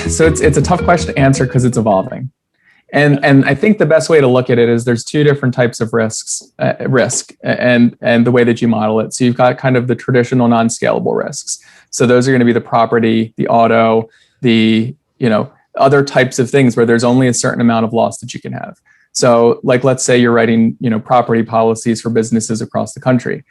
So it's a tough question to answer because it's evolving. And I think the best way to look at it is there's two different types of risk and the way that you model it. So you've got kind of the traditional non-scalable risks. So those are going to be the property, the auto, the other types of things where there's only a certain amount of loss that you can have. So like, let's say you're writing property policies for businesses across the country.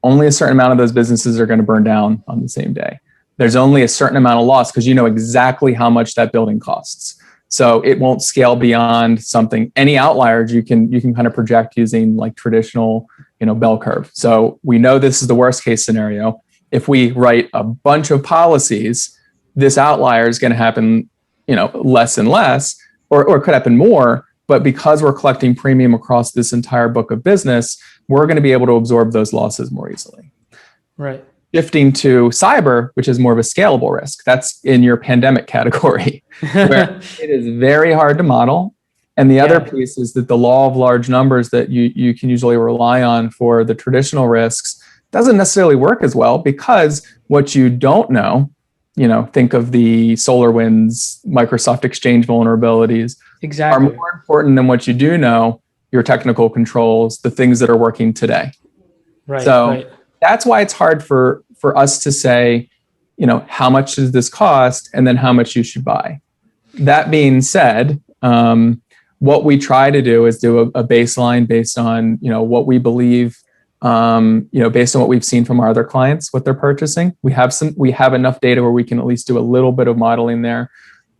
Only a certain amount of those businesses are going to burn down on the same day. There's only a certain amount of loss because you know exactly how much that building costs. So it won't scale beyond something. Any outliers you can kind of project using like traditional, bell curve. So we know this is the worst case scenario. If we write a bunch of policies, this outlier is going to happen, less and less, or it could happen more. But because we're collecting premium across this entire book of business, we're going to be able to absorb those losses more easily. Right. Shifting to cyber, which is more of a scalable risk, that's in your pandemic category, where it is very hard to model. And the other piece is that the law of large numbers that you can usually rely on for the traditional risks doesn't necessarily work as well, because what you don't know, think of the SolarWinds, Microsoft Exchange vulnerabilities, exactly, are more important than what you do know, your technical controls, the things that are working today. Right. So right. That's why it's hard for us to say, how much does this cost and then how much you should buy. That being said, what we try to do is do a baseline based on, what we believe, based on what we've seen from our other clients, what they're purchasing. We have enough data where we can at least do a little bit of modeling there.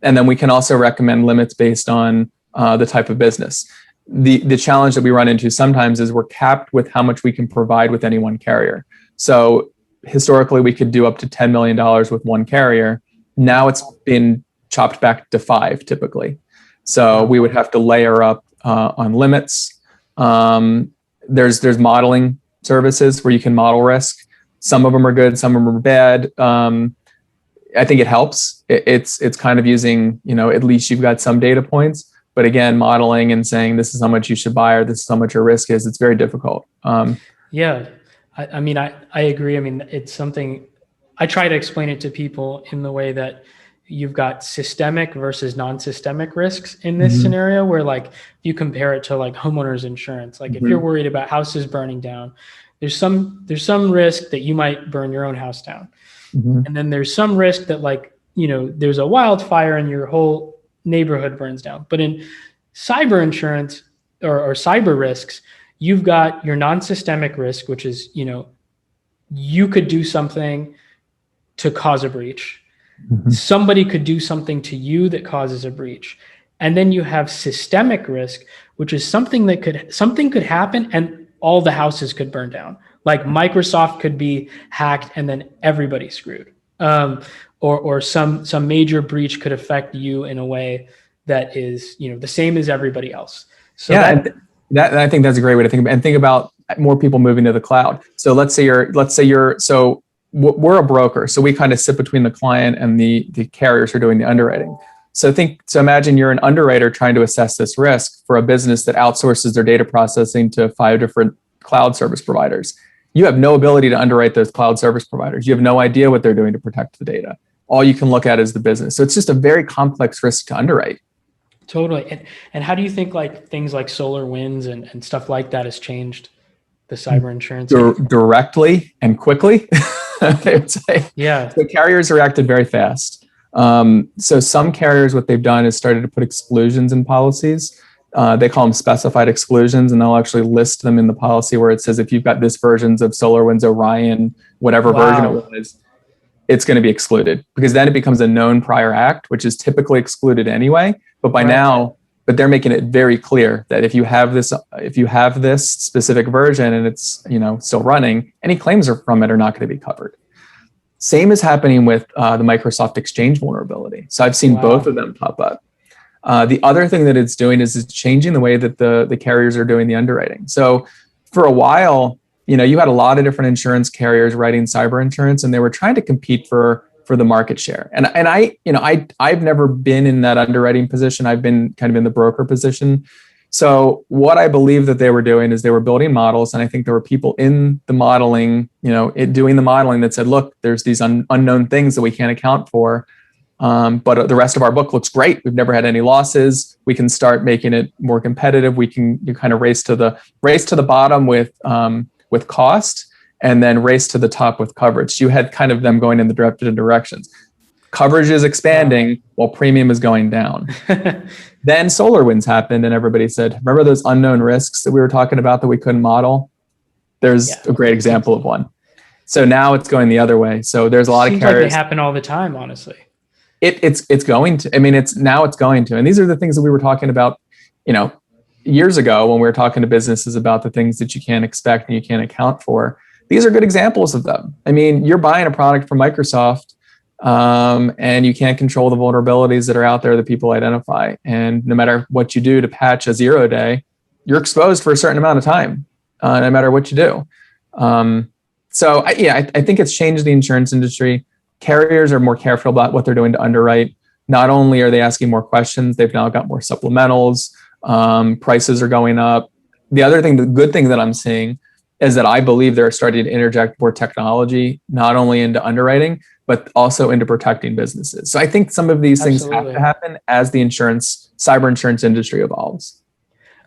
And then we can also recommend limits based on the type of business. The challenge that we run into sometimes is we're capped with how much we can provide with any one carrier. So historically, we could do up to $10 million with one carrier. Now it's been chopped back to 5 typically. So we would have to layer up on limits. There's modeling services where you can model risk. Some of them are good, some of them are bad. I think it helps. It's kind of using, at least you've got some data points. But again, modeling and saying this is how much you should buy or this is how much your risk is, it's very difficult. Yeah, I agree. I mean, it's something I try to explain it to people in the way that you've got systemic versus non-systemic risks in this scenario, where like you compare it to like homeowners insurance. Like if you're worried about houses burning down, there's some risk that you might burn your own house down. And then there's some risk that like, there's a wildfire and your whole neighborhood burns down. But in cyber insurance or cyber risks, you've got your non-systemic risk, which is, you could do something to cause a breach. Somebody could do something to you that causes a breach. And then you have systemic risk, which is something could happen and all the houses could burn down. Like Microsoft could be hacked and then everybody's screwed. Or some major breach could affect you in a way that is, the same as everybody else. So I think that's a great way to think about, and think about more people moving to the cloud. So let's say we're a broker. So we kind of sit between the client and the carriers who are doing the underwriting. So imagine you're an underwriter trying to assess this risk for a business that outsources their data processing to 5 different cloud service providers. You have no ability to underwrite those cloud service providers. You have no idea what they're doing to protect the data. All you can look at is the business. So it's just a very complex risk to underwrite. Totally. And how do you think like things like SolarWinds and stuff like that has changed the cyber insurance? Directly and quickly, I would say. Yeah. So carriers reacted very fast. So some carriers, what they've done is started to put exclusions in policies. They call them specified exclusions, and they'll actually list them in the policy where it says, if you've got this versions of SolarWinds Orion, whatever version it was, it's going to be excluded, because then it becomes a known prior act, which is typically excluded anyway. But but they're making it very clear that if you have this specific version and it's, still running, any claims from it are not going to be covered. Same is happening with the Microsoft Exchange vulnerability. So I've seen both of them pop up. The other thing that it's doing is it's changing the way that the carriers are doing the underwriting. So for a while, you had a lot of different insurance carriers writing cyber insurance, and they were trying to compete for the market share. And I've never been in that underwriting position. I've been kind of in the broker position. So what I believe that they were doing is they were building models. And I think there were people in the modeling, doing the modeling that said, look, there's these unknown things that we can't account for. but the rest of our book looks great. We've never had any losses. We can start making it more competitive. You kind of race to the bottom with cost, and then race to the top with coverage. You had kind of them going in the different directions. Coverage is expanding while premium is going down. Then SolarWinds happened, and everybody said, remember those unknown risks that we were talking about that we couldn't model? There's a great example of one. So now it's going the other way. So there's a lot of carriers. Like they happen all the time, honestly. It's going to. I mean, it's going to. And these are the things that we were talking about, years ago when we were talking to businesses about the things that you can't expect and you can't account for. These are good examples of them. I mean, you're buying a product from Microsoft, and you can't control the vulnerabilities that are out there that people identify. And no matter what you do to patch a 0-day, you're exposed for a certain amount of time, no matter what you do. So I think it's changed the insurance industry. Carriers are more careful about what they're doing to underwrite. Not only are they asking more questions, they've now got more supplementals. Prices are going up. The good thing that I'm seeing is that I believe they're starting to interject more technology, not only into underwriting, but also into protecting businesses. So I think some of these things have to happen as the cyber insurance industry evolves.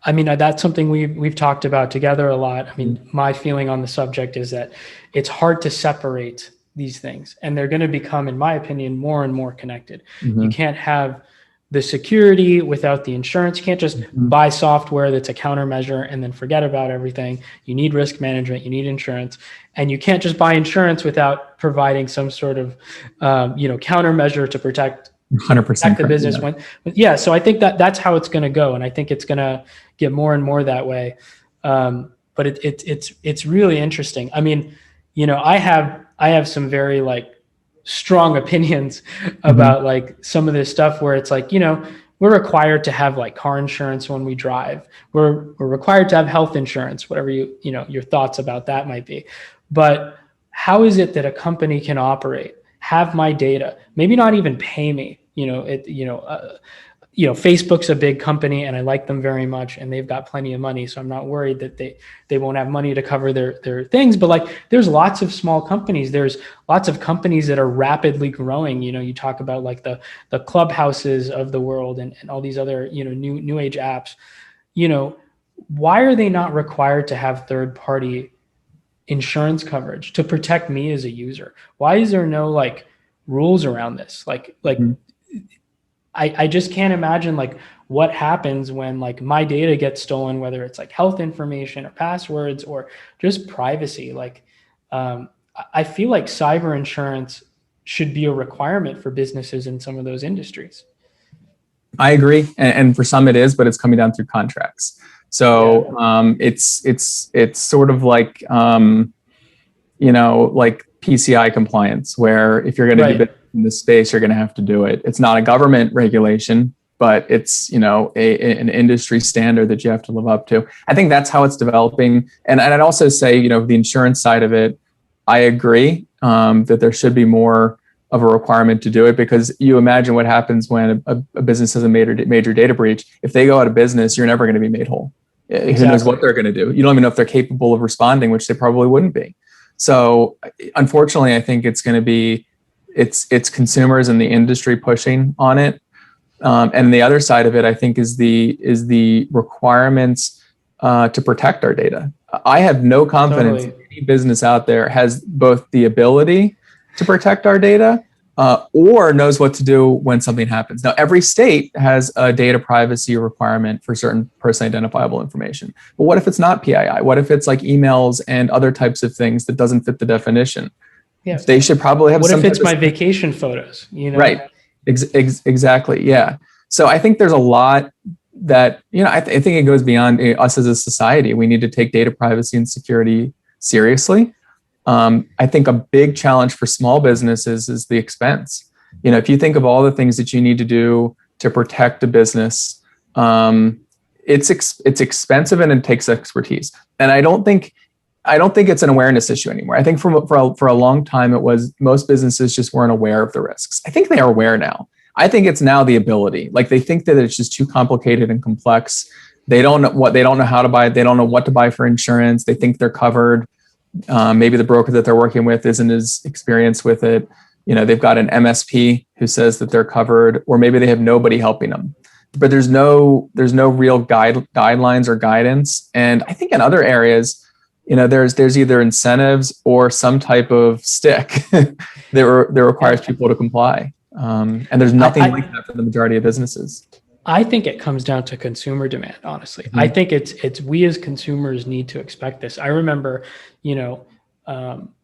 I mean, that's something we've talked about together a lot. I mean, my feeling on the subject is that it's hard to separate these things, and they're going to become, in my opinion, more and more connected. You can't have the security without the insurance. You can't just buy software that's a countermeasure and then forget about everything. You need risk management, you need insurance, and you can't just buy insurance without providing some sort of, countermeasure to protect 100% the business. So I think that's how it's going to go. And I think it's going to get more and more that way. But it's really interesting. I mean, I have some very strong opinions about some of this stuff where it's we're required to have car insurance when we drive. We're required to have health insurance, whatever your thoughts about that might be. But how is it that a company can operate, have my data, maybe not even pay me? Facebook's a big company and I like them very much and they've got plenty of money. So I'm not worried that they won't have money to cover their things. But there's lots of small companies. There's lots of companies that are rapidly growing. You talk about the Clubhouses of the world and all these other, new age apps. Why are they not required to have third party insurance coverage to protect me as a user? Why is there no rules around this? I just can't imagine what happens when my data gets stolen, whether it's health information or passwords or just privacy. I feel like cyber insurance should be a requirement for businesses in some of those industries. I agree. And for some it is, but it's coming down through contracts. So it's sort of like PCI compliance, where if you're going to do business in this space, you're going to have to do it. It's not a government regulation, but it's, an industry standard that you have to live up to. I think that's how it's developing. And I'd also say, the insurance side of it, I agree that there should be more of a requirement to do it, because you imagine what happens when a business has a major data breach. If they go out of business, you're never going to be made whole. Exactly. Who knows what they're going to do? You don't even know if they're capable of responding, which they probably wouldn't be. So unfortunately, I think it's going to be, it's consumers and the industry pushing on it. And the other side of it, I think, is the requirements to protect our data. I have no confidence in any business out there has both the ability to protect our data or knows what to do when something happens. Now, every state has a data privacy requirement for certain personally identifiable information. But what if it's not PII? What if it's emails and other types of things that doesn't fit the definition? Yeah. They should probably have. What if it's my vacation photos? Right. Exactly. Yeah. So I think there's a lot that, I think it goes beyond us as a society. We need to take data privacy and security seriously. I think a big challenge for small businesses is the expense. If you think of all the things that you need to do to protect a business, it's expensive and it takes expertise. And I don't think it's an awareness issue anymore. I think for a long time, it was most businesses just weren't aware of the risks. I think they are aware now. I think it's now the ability. They think that it's just too complicated and complex. They don't know how to buy it. They don't know what to buy for insurance. They think they're covered. Maybe the broker that they're working with isn't as experienced with it. they've got an MSP who says that they're covered, or maybe they have nobody helping them. But there's no real guidelines or guidance. And I think in other areas, there's either incentives or some type of stick that requires people to comply. And there's nothing like that for the majority of businesses. I think it comes down to consumer demand, honestly. I think it's we as consumers need to expect this. I remember, I'm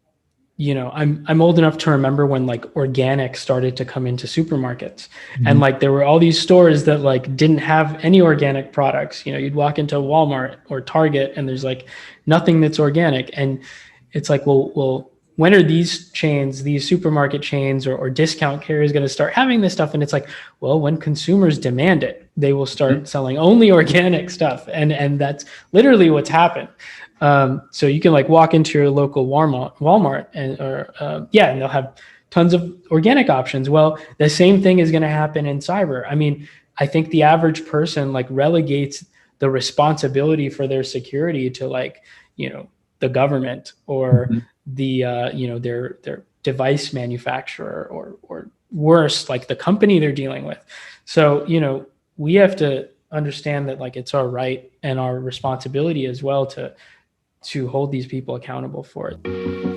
old enough to remember when like organic started to come into supermarkets, and like there were all these stores that like didn't have any organic products. You'd walk into Walmart or Target and there's like nothing that's organic. And it's like, well, when are these chains, these supermarket chains or discount carriers going to start having this stuff? And it's like, well, when consumers demand it, they will start selling only organic stuff. And that's literally what's happened. So you can like walk into your local Walmart and they'll have tons of organic options. Well, the same thing is going to happen in cyber. I mean, I think the average person like relegates the responsibility for their security to like, the government or their device manufacturer or worse, like the company they're dealing with. So, we have to understand that like it's our right and our responsibility as well to hold these people accountable for it.